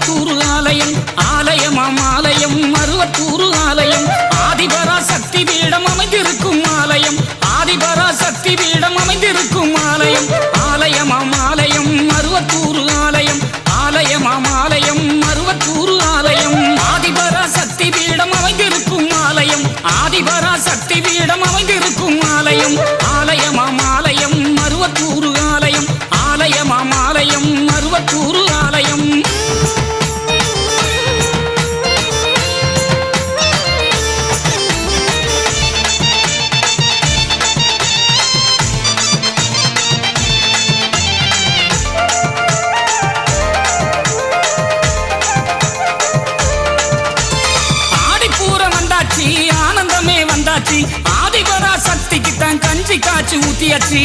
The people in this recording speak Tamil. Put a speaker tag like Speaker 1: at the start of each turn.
Speaker 1: மருவத்தூர் ஆலயம் ஆலயமாம் ஆலயம் மருவத்தூர் ஆலயம் ஆதிபரா சக்தி பீடம் அமைந்திருக்கும் ஆலயம் ஆதிபரா சக்தி பீடம் அமைந்திருக்கும் ஆலயம் ஆலயமாம் ஆலயம் மருவத்தூர் ஆலயம் ஆலயமாம் ஆலயம் மருவத்தூர் ஆலயம் ஆதிபரா சக்தி பீடம் அமைந்திருக்கும் ஆலயம் ஆதிபரா சக்தி பீடம் அமைந்திருக்கும் ஆலயம் ஆலயமாம் ஆலயம் மருவத்தூர் ஆலயம் ஆலயமாம் ஆலயம் மருவத்தூர் ஆலயம் ஆனந்தமே வந்தாச்சு ஆதிபரா சக்திக்கு தான் கஞ்சி காய்ச்சி ஊத்தியாச்சு